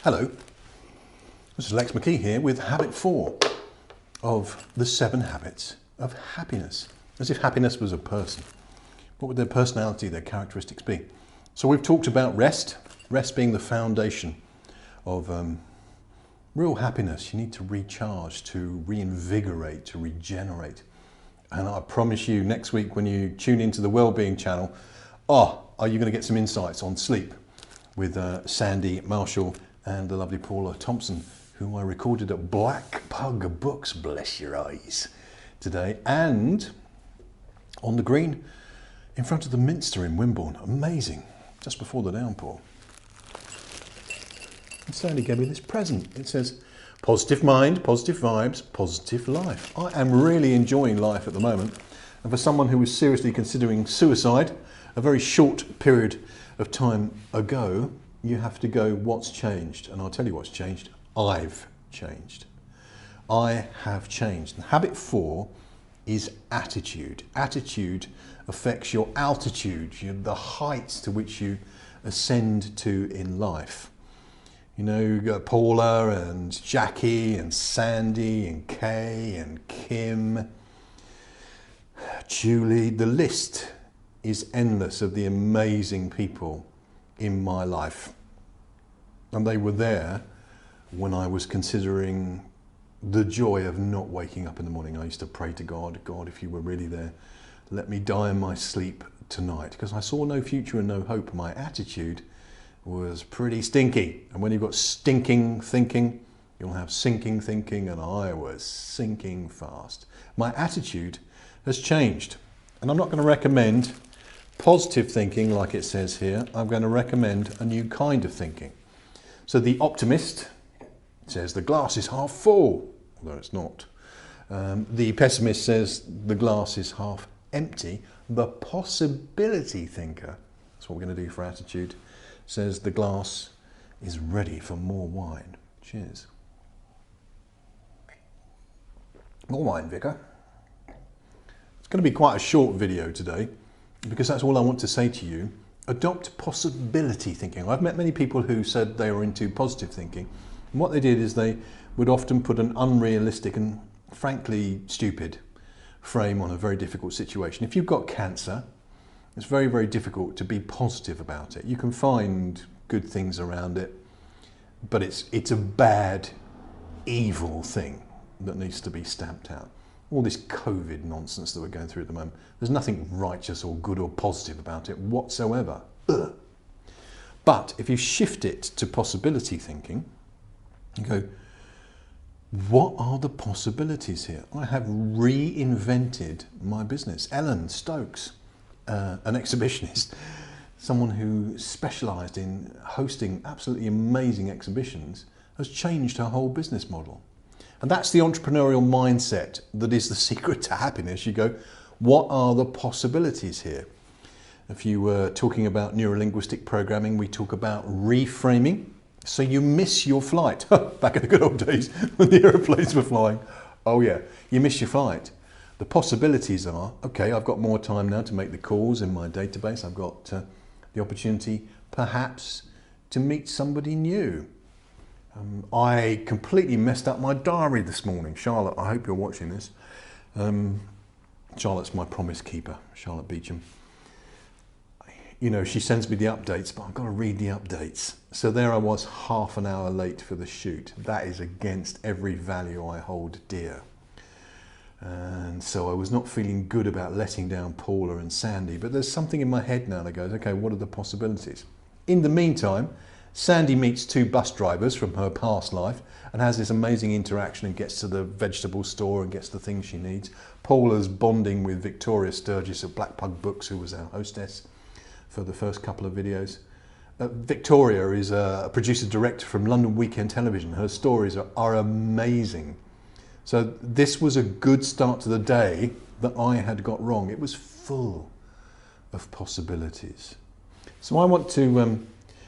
Hello, this is Lex McKee here with habit 4 of the 7 habits of happiness. As if happiness was a person. What would their personality, their characteristics be? So we've talked about rest being the foundation of real happiness. You need to recharge, to reinvigorate, to regenerate. And I promise you, next week when you tune into the Wellbeing channel, are you going to get some insights on sleep with Sandy Marshall and the lovely Paula Thompson, who I recorded at Black Pug Books, bless your eyes, today, and on the green in front of the Minster in Wimborne. Amazing, just before the downpour. And Sandy gave me this present. It says, positive mind, positive vibes, positive life. I am really enjoying life at the moment. And for someone who was seriously considering suicide a very short period of time ago, you have to go, what's changed? And I'll tell you what's changed. I've changed. I have changed. And habit 4 is attitude. Attitude affects your altitude, the heights to which you ascend to in life. You know, you've got Paula and Jackie and Sandy and Kay and Kim, Julie. The list is endless of the amazing people in my life. And they were there when I was considering the joy of not waking up in the morning. I used to pray to God, God, if you were really there, let me die in my sleep tonight. Because I saw no future and no hope. My attitude was pretty stinky. And when you've got stinking thinking, you'll have sinking thinking, and I was sinking fast. My attitude has changed. And I'm not going to recommend positive thinking like it says here. I'm going to recommend a new kind of thinking. So the optimist says the glass is half full, although it's not. The pessimist says the glass is half empty. The possibility thinker, that's what we're going to do for attitude, says the glass is ready for more wine. Cheers. More wine, Vicar. It's going to be quite a short video today, because that's all I want to say to you. Adopt possibility thinking. I've met many people who said they were into positive thinking. And what they did is they would often put an unrealistic and frankly stupid frame on a very difficult situation. If you've got cancer, it's very, very difficult to be positive about it. You can find good things around it, but it's a bad, evil thing that needs to be stamped out. All this COVID nonsense that we're going through at the moment, there's nothing righteous or good or positive about it whatsoever. Ugh. But if you shift it to possibility thinking, you go, what are the possibilities here? I have reinvented my business. Ellen Stokes, an exhibitionist, someone who specialised in hosting absolutely amazing exhibitions, has changed her whole business model. And that's the entrepreneurial mindset that is the secret to happiness. You go, what are the possibilities here? If you were talking about neurolinguistic programming, we talk about reframing. So you miss your flight. Back in the good old days when the aeroplanes were flying. Oh yeah, you miss your flight. The possibilities are, okay, I've got more time now to make the calls in my database. I've got the opportunity perhaps to meet somebody new. I completely messed up my diary this morning. Charlotte, I hope you're watching this. Charlotte's my promise keeper, Charlotte Beecham. You know, she sends me the updates, but I've got to read the updates. So there I was, half an hour late for the shoot. That is against every value I hold dear. And so I was not feeling good about letting down Paula and Sandy, but there's something in my head now that goes, okay, what are the possibilities? In the meantime, Sandy meets 2 bus drivers from her past life and has this amazing interaction and gets to the vegetable store and gets the things she needs. Paula's bonding with Victoria Sturgis of Black Pug Books, who was our hostess for the first couple of videos. Victoria is a producer-director from London Weekend Television. Her stories are amazing. So this was a good start to the day that I had got wrong. It was full of possibilities. So I want to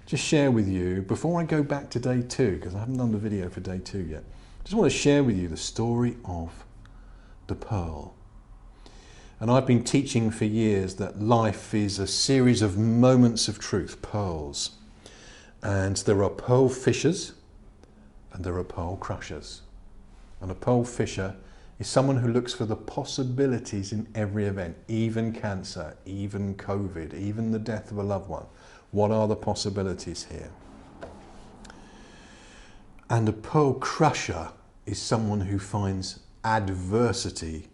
just share with you, before I go back to day 2, because I haven't done the video for day 2 yet, just want to share with you the story of the pearl. And I've been teaching for years that life is a series of moments of truth, pearls. And there are pearl fishers and there are pearl crushers. And a pearl fisher is someone who looks for the possibilities in every event, even cancer, even COVID, even the death of a loved one. What are the possibilities here? And a pearl crusher is someone who finds adversity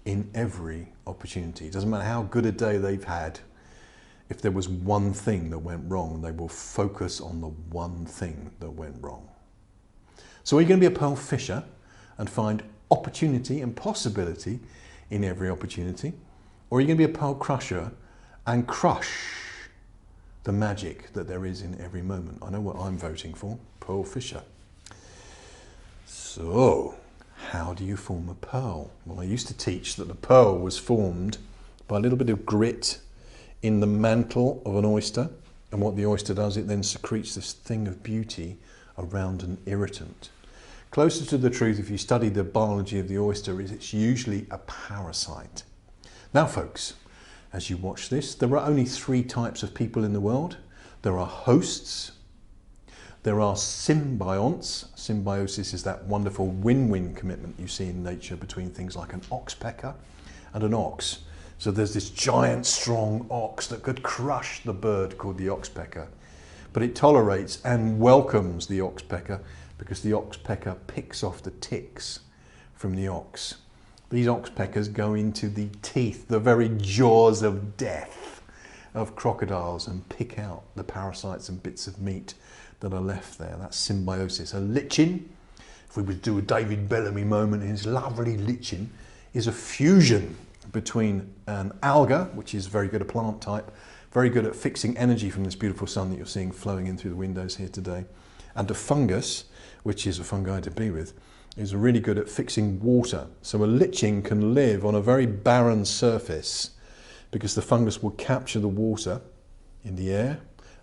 in every opportunity. It doesn't matter how good a day they've had. If there was one thing that went wrong, they will focus on the one thing that went wrong. So are you going to be a pearl fisher and find opportunity and possibility in every opportunity? Or are you going to be a pearl crusher and crush the magic that there is in every moment? I know what I'm voting for, pearl fisher. So, how do you form a pearl? Well, I used to teach that the pearl was formed by a little bit of grit in the mantle of an oyster. And what the oyster does, it then secretes this thing of beauty around an irritant. Closer to the truth, if you study the biology of the oyster, is it's usually a parasite. Now, folks, as you watch this, there are only 3 types of people in the world. There are hosts, there are symbionts. Symbiosis is that wonderful win-win commitment you see in nature between things like an oxpecker and an ox. So there's this giant, strong ox that could crush the bird called the oxpecker, but it tolerates and welcomes the oxpecker because the oxpecker picks off the ticks from the ox. These oxpeckers go into the teeth, the very jaws of death of crocodiles, and pick out the parasites and bits of meat that are left there. That's symbiosis. A lichen, if we would do a David Bellamy moment in his lovely lichen, is a fusion between an alga, which is very good, a plant type, very good at fixing energy from this beautiful sun that you're seeing flowing in through the windows here today, and a fungus, which is a fungi to be with, is really good at fixing water. So a lichen can live on a very barren surface because the fungus will capture the water in the air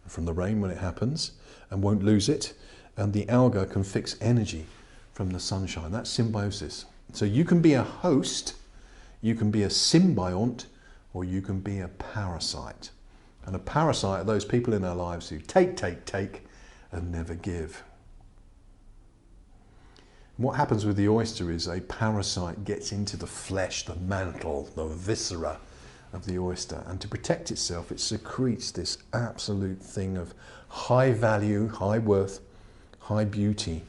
from the rain when it happens and won't lose it, and the alga can fix energy from the sunshine. That's symbiosis. So you can be a host, you can be a symbiont, or you can be a parasite. And a parasite are those people in our lives who take, and never give. What happens with the oyster is a parasite gets into the flesh, the mantle, the viscera of the oyster, and to protect itself it secretes this absolute thing of high value, high worth, high beauty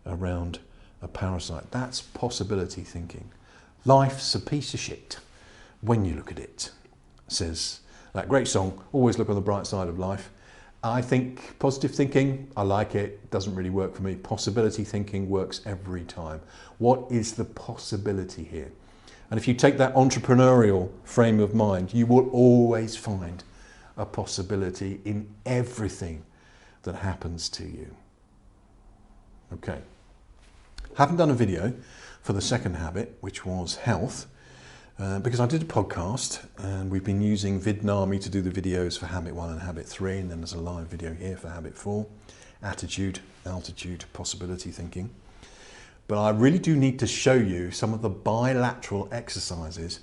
around a parasite. That's possibility thinking. Life's a piece of shit when you look at it, says that great song, Always Look on the Bright Side of Life. I think positive thinking, I like it, doesn't really work for me. Possibility thinking works every time. What is the possibility here? And if you take that entrepreneurial frame of mind, you will always find a possibility in everything that happens to you. Okay. Haven't done a video for the second habit, which was health, because I did a podcast and we've been using Vidnami to do the videos for habit 1 and habit 3, and then there's a live video here for habit 4, attitude, altitude, possibility thinking. But I really do need to show you some of the bilateral exercises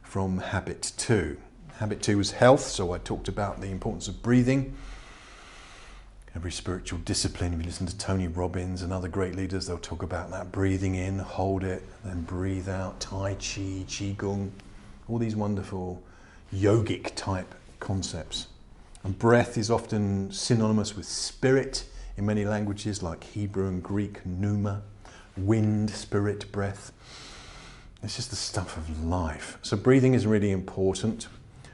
from habit 2. Habit 2 was health, so I talked about the importance of breathing. Every spiritual discipline, if you listen to Tony Robbins and other great leaders, they'll talk about that. Breathing in, hold it, then breathe out. Tai Chi, Qigong, all these wonderful yogic type concepts. And breath is often synonymous with spirit in many languages like Hebrew and Greek, pneuma, wind, spirit, breath. It's just the stuff of life. So breathing is really important.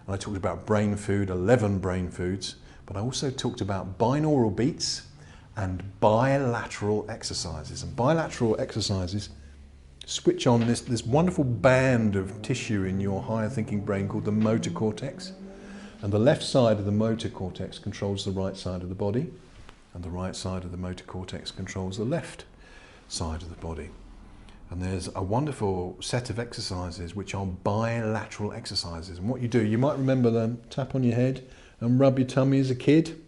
And I talked about brain food, 11 brain foods. But I also talked about binaural beats and bilateral exercises. And bilateral exercises switch on this wonderful band of tissue in your higher thinking brain called the motor cortex. And the left side of the motor cortex controls the right side of the body, and the right side of the motor cortex controls the left side of the body. And there's a wonderful set of exercises which are bilateral exercises. And what you do, you might remember them, tap on your head and rub your tummy as a kid.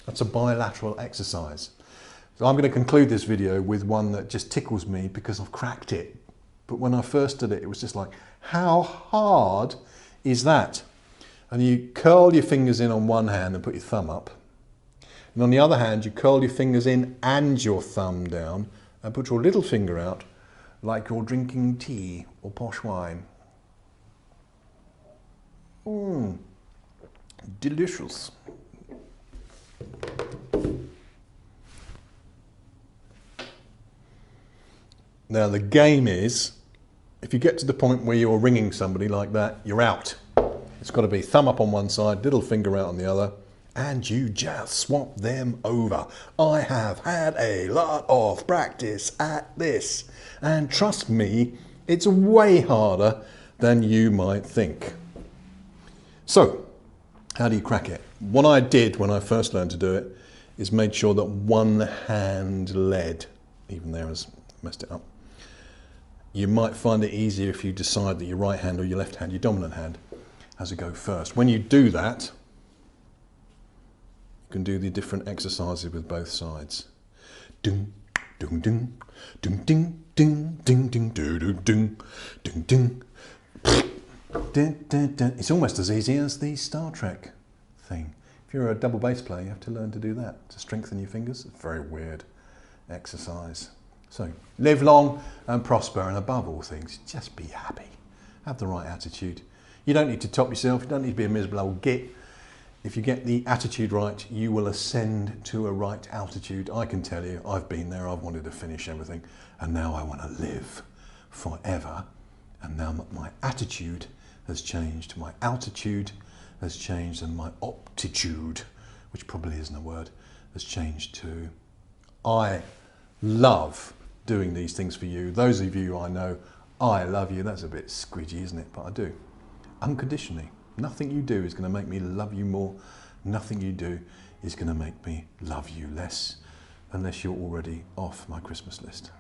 That's a bilateral exercise. So I'm going to conclude this video with one that just tickles me because I've cracked it. But when I first did it, it was just like, how hard is that? And you curl your fingers in on one hand and put your thumb up. And on the other hand, you curl your fingers in and your thumb down and put your little finger out like you're drinking tea or posh wine. Delicious. Now the game is, if you get to the point where you're ringing somebody like that, you're out. It's got to be thumb up on one side, little finger out on the other, and you just swap them over. I have had a lot of practice at this, and trust me, it's way harder than you might think. So, how do you crack it? What I did when I first learned to do it is made sure that one hand led. Even there has messed it up. You might find it easier if you decide that your right hand or your left hand, your dominant hand, has to go first. When you do that, you can do the different exercises with both sides. Ding, ding, ding, ding, ding, ding, ding, ding, ding, ding, ding, ding. It's almost as easy as the Star Trek thing. If you're a double bass player, you have to learn to do that, to strengthen your fingers. It's a very weird exercise. So, live long and prosper, and above all things, just be happy. Have the right attitude. You don't need to top yourself, you don't need to be a miserable old git. If you get the attitude right, you will ascend to a right altitude. I can tell you, I've been there, I've wanted to finish everything, and now I want to live forever. And now my attitude has changed, my altitude has changed, and my optitude, which probably isn't a word, has changed to I love doing these things for you. Those of you I know, I love you. That's a bit squidgy, isn't it? But I do. Unconditionally. Nothing you do is going to make me love you more. Nothing you do is going to make me love you less, unless you're already off my Christmas list.